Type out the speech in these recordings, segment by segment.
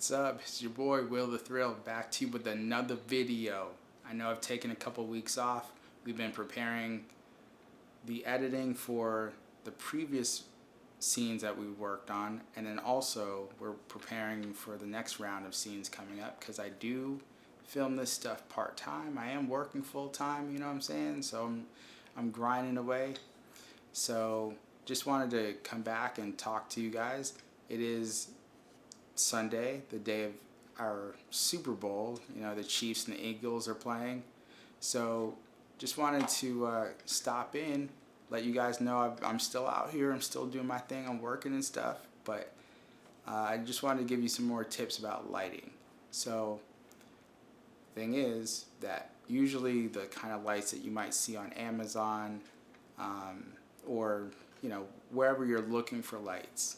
What's up? It's your boy Will the Thrill back to you with another video. I know I've taken a couple weeks off. We've been preparing the editing for the previous scenes that we worked on, and then also we're preparing for the next round of scenes coming up because I do film this stuff part-time. I am working full-time, you know what I'm saying? So I'm grinding away. So just wanted to come back and talk to you guys. It is Sunday, the day of our Super Bowl. You know, the Chiefs and the Eagles are playing. So just wanted to stop in, let you guys know I'm still out here. I'm still doing my thing. I'm working and stuff. But I just wanted to give you some more tips about lighting. So thing is that usually the kind of lights that you might see on Amazon or wherever you're looking for lights,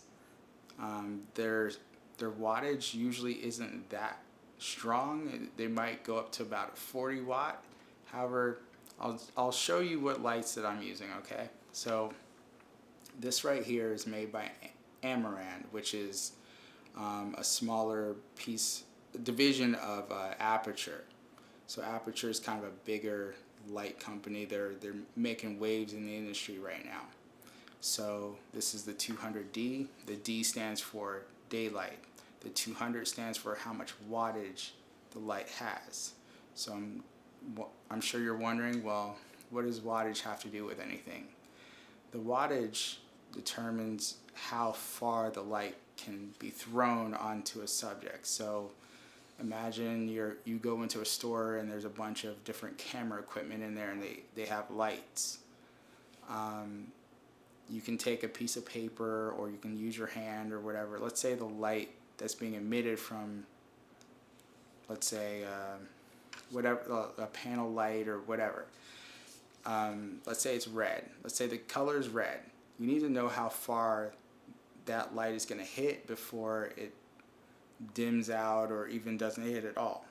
their wattage usually isn't that strong. They might go up to about a 40 watt. However, I'll show you what lights that I'm using, okay? So this right here is made by Amaran, which is a smaller division of Aperture. So Aperture is kind of a bigger light company. They're making waves in the industry right now. So this is the 200D. The D stands for daylight. The 200 stands for how much wattage the light has. So I'm sure you're wondering, well, what does wattage have to do with anything? The wattage determines how far the light can be thrown onto a subject. So imagine you go into a store and there's a bunch of different camera equipment in there and they have lights. You can take a piece of paper or you can use your hand or whatever. Let's say the light that's being emitted from, let's say, whatever, a panel light or whatever. Let's say it's red. Let's say the color is red. You need to know how far that light is going to hit before it dims out or even doesn't hit at all.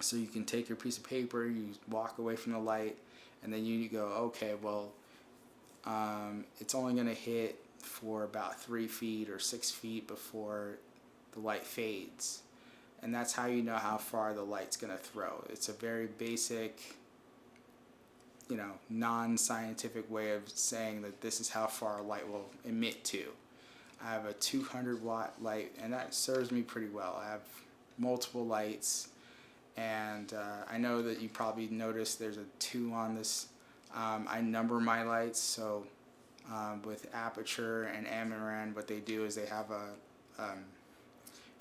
So you can take your piece of paper, you walk away from the light, and then you go, okay, well, it's only going to hit for about 3 feet or 6 feet before the light fades. And that's how you know how far the light's going to throw. It's a very basic, non-scientific way of saying that this is how far a light will emit to. I have a 200 watt light and that serves me pretty well. I have multiple lights, and I know that you probably noticed there's a 2 on this. I number my lights, so with Aperture and Amaran, what they do is they have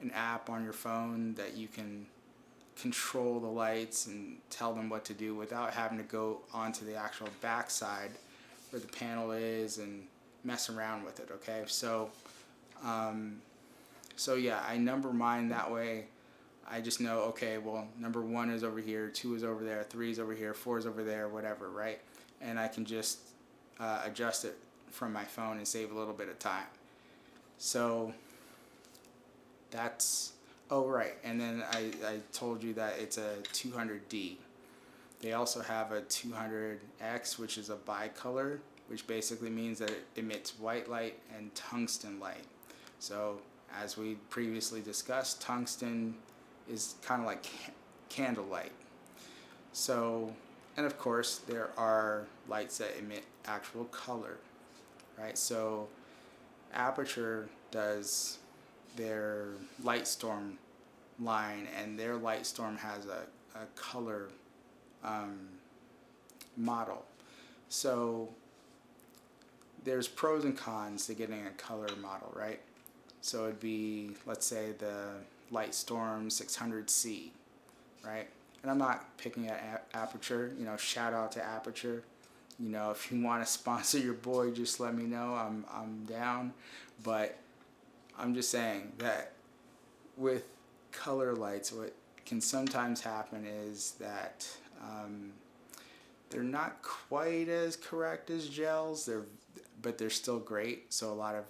an app on your phone that you can control the lights and tell them what to do without having to go onto the actual backside where the panel is and mess around with it, okay? So yeah, I number mine that way. I just know, okay, well, number 1 is over here, 2 is over there, 3 is over here, 4 is over there, whatever, right? And I can just adjust it from my phone and save a little bit of time. So that's, oh right, and then I told you that it's a 200D. They also have a 200X, which is a bicolor, which basically means that it emits white light and tungsten light. So as we previously discussed, tungsten is kind of like candlelight. So, and of course there are lights that emit actual color, right? So Aperture does their Lightstorm line, and their Lightstorm has a color model. So there's pros and cons to getting a color model, right? So it'd be, let's say, the Lightstorm 600C, right? And I'm not picking at Aperture, shout out to Aperture. If you want to sponsor your boy, just let me know. I'm down. But I'm just saying that with color lights, what can sometimes happen is that they're not quite as correct as gels, but they're still great. So a lot of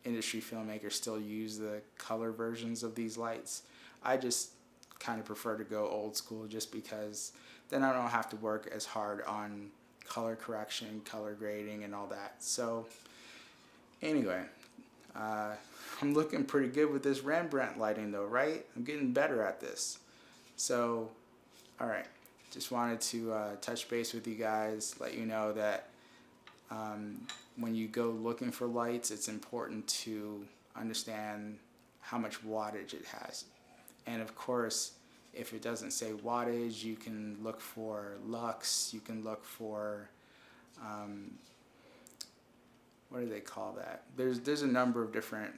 industry filmmakers still use the color versions of these lights. I just kind of prefer to go old school just because then I don't have to work as hard on color correction, color grading, and all that. So anyway, I'm looking pretty good with this Rembrandt lighting though, right? I'm getting better at this. So, alright, just wanted to touch base with you guys, let you know that when you go looking for lights, it's important to understand how much wattage it has. And of course, if it doesn't say wattage, you can look for lux, you can look for, what do they call that? There's a number of different,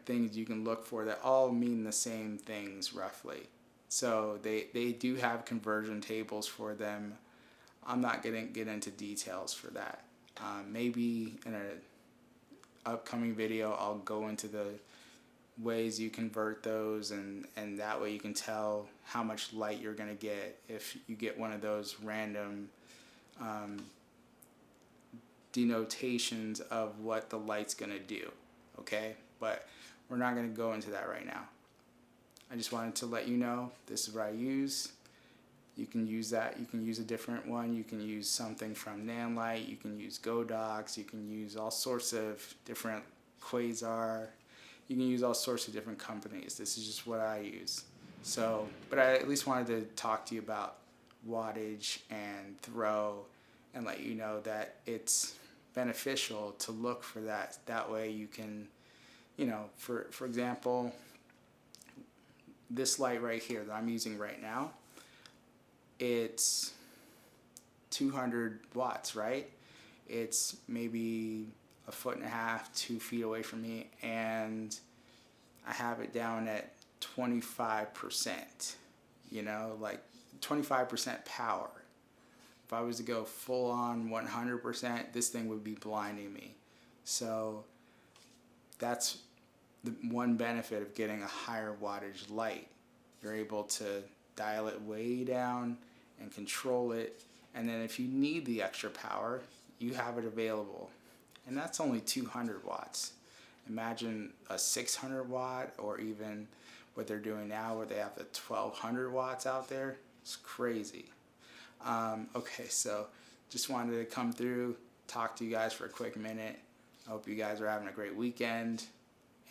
things you can look for that all mean the same things roughly. So they do have conversion tables for them. I'm not going to get into details for that. Maybe in an upcoming video I'll go into the ways you convert those, and that way you can tell how much light you're going to get if you get one of those random denotations of what the light's going to do. Okay? But we're not going to go into that right now. I just wanted to let you know this is what I use. You can use that. You can use a different one. You can use something from Nanlite. You can use Godox. You can use all sorts of different Quasar. You can use all sorts of different companies. This is just what I use. So, but I at least wanted to talk to you about wattage and throw and let you know that it's beneficial to look for that. That way you can, for example, this light right here that I'm using right now, it's 200 watts, right? It's maybe 1.5 feet, 2 feet away from me, and I have it down at 25%, like 25% power. If I was to go full on 100%, this thing would be blinding me. So that's the one benefit of getting a higher wattage light. You're able to dial it way down and control it, and then if you need the extra power, you have it available. And that's only 200 watts. Imagine a 600 watt, or even what they're doing now where they have the 1200 watts out there. It's crazy. Okay, so just wanted to come through, talk to you guys for a quick minute. I hope you guys are having a great weekend,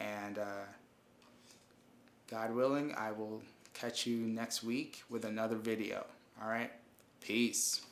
and God willing, I will catch you next week with another video. All right, peace.